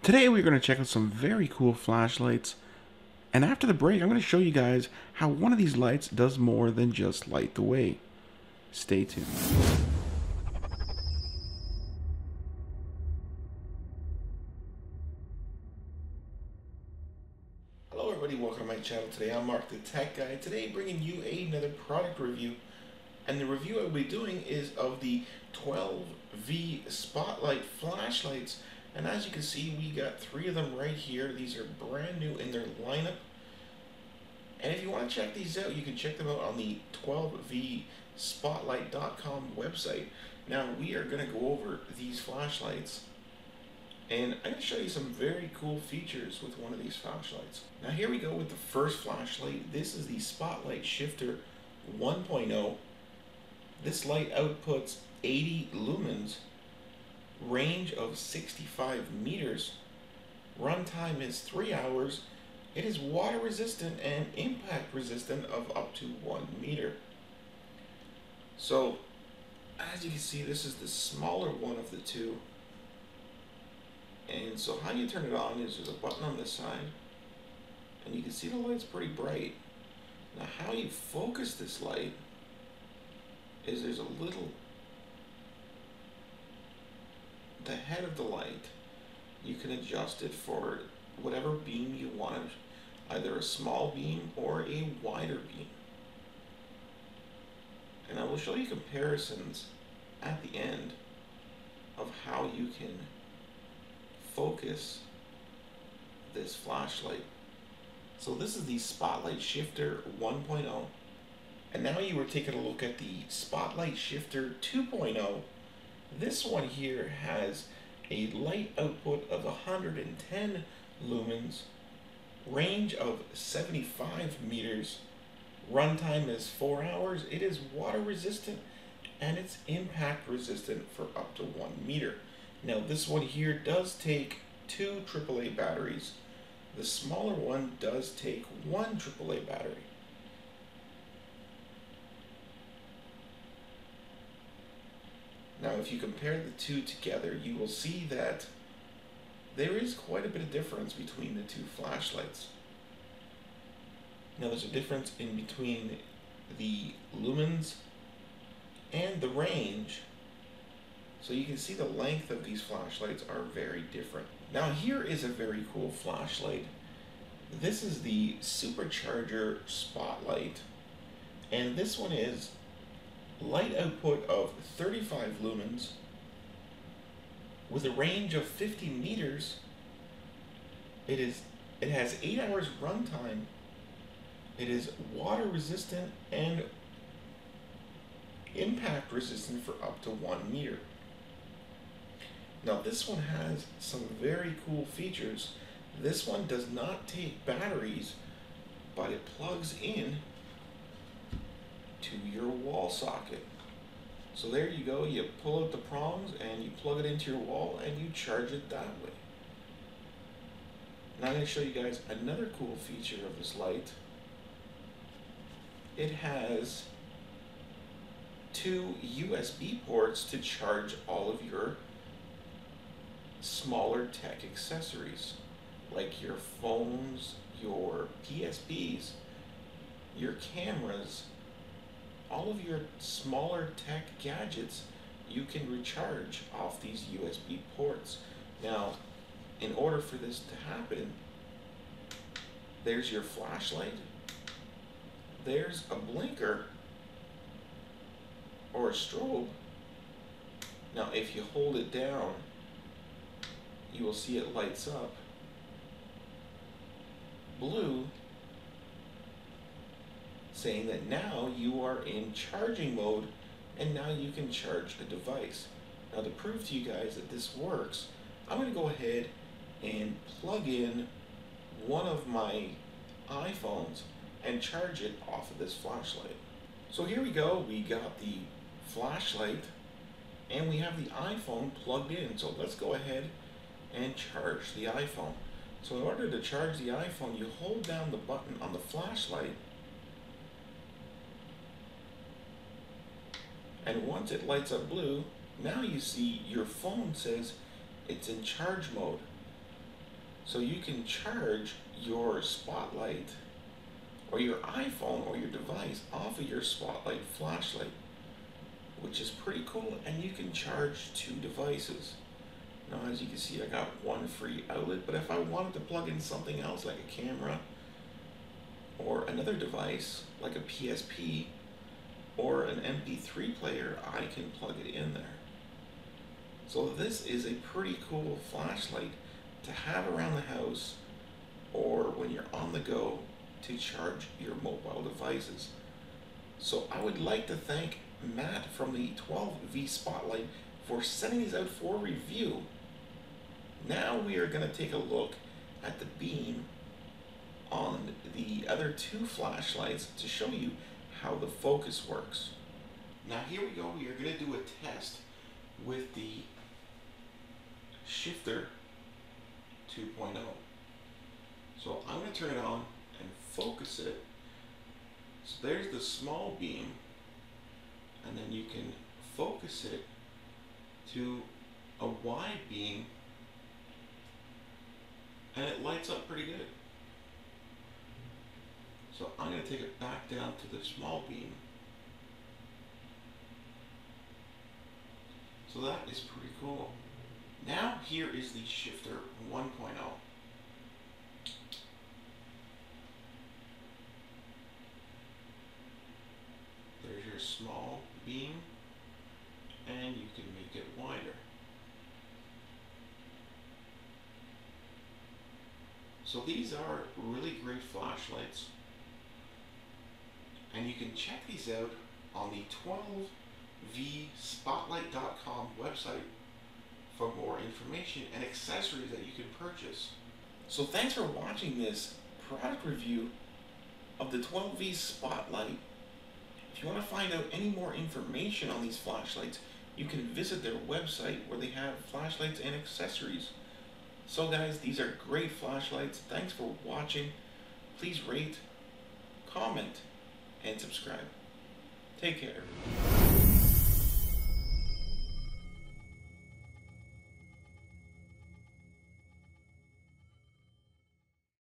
Today we're going to check out some very cool flashlights, and after the break I'm going to show you guys how one of these lights does more than just light the way. Stay tuned. Hello everybody, welcome to my channel. Today I'm MarkTheTechGuy. Today bringing you another product review, and the review I will be doing is of the 12V Spotlight flashlights. And as you can see, we got 3 of them right here. These are brand new in their lineup. And if you want to check these out, you can check them out on the 12Vspotlight.com website. Now, we are going to go over these flashlights, and I'm going to show you some very cool features with one of these flashlights. Now, here we go with the first flashlight. This is the Spotlight Shifter 1.0. This light outputs 80 lumens. Range of 65 meters, runtime is 3 hours, it is water resistant and impact resistant of up to 1 meter. So as you can see, this is the smaller one of the two, and so how you turn it on is there's a button on this side, and you can see the light's pretty bright. Now how you focus this light is there's a little, the head of the light, you can adjust it for whatever beam you want, either a small beam or a wider beam. And I will show you comparisons at the end of how you can focus this flashlight. So this is the Spotlight Shifter 1.0, and now you were taking a look at the Spotlight Shifter 2.0. This one here has a light output of 110 lumens, range of 75 meters, runtime is 4 hours, it is water resistant, and it's impact resistant for up to 1 meter. Now this one here does take 2 AAA batteries. The smaller one does take 1 AAA battery. Now if you compare the two together, you will see that there is quite a bit of difference between the two flashlights. Now there's a difference in between the lumens and the range, so you can see the length of these flashlights are very different. Now here is a very cool flashlight. This is the Supercharger Spotlight, and this one is light output of 35 lumens with a range of 50 meters. It has 8 hours runtime. It is water resistant and impact resistant for up to 1 meter. Now this one has some very cool features. This one does not take batteries, but it plugs in to your wall socket. So there you go, you pull out the prongs and you plug it into your wall and you charge it that way. Now I'm going to show you guys another cool feature of this light. It has 2 USB ports to charge all of your smaller tech accessories, like your phones, your PSPs, your cameras, all of your smaller tech gadgets you can recharge off these USB ports. Now, in order for this to happen, there's your flashlight, there's a blinker or a strobe. Now, if you hold it down, you will see it lights up blue, saying that now you are in charging mode and now you can charge the device. Now to prove to you guys that this works, I'm going to go ahead and plug in one of my iPhones and charge it off of this flashlight. So here we go, we got the flashlight and we have the iPhone plugged in. So let's go ahead and charge the iPhone. So in order to charge the iPhone, you hold down the button on the flashlight, and once it lights up blue, now you see your phone says it's in charge mode. So you can charge your Spotlight or your iPhone or your device off of your Spotlight flashlight, which is pretty cool, and you can charge 2 devices. Now, as you can see, I got 1 free outlet, but if I wanted to plug in something else like a camera or another device like a PSP or an MP3 player, I can plug it in there. So this is a pretty cool flashlight to have around the house or when you're on the go to charge your mobile devices. So I would like to thank Matt from the 12Vspotlight for sending these out for review. Now we are going to take a look at the beam on the other 2 flashlights to show you how the focus works. Now here we go, we are going to do a test with the shifter 2.0. So I'm going to turn it on and focus it. So there's the small beam, and then you can focus it to a wide beam, and it lights up pretty good. So I'm going to take it back down to the small beam. So that is pretty cool. Now here is the shifter 1.0. There's your small beam, and you can make it wider. So these are really great flashlights, and you can check these out on the 12Vspotlight.com website for more information and accessories that you can purchase. So thanks for watching this product review of the 12V Spotlight. If you want to find out any more information on these flashlights, you can visit their website where they have flashlights and accessories. So guys, these are great flashlights. Thanks for watching. Please rate, comment, and subscribe. Take care.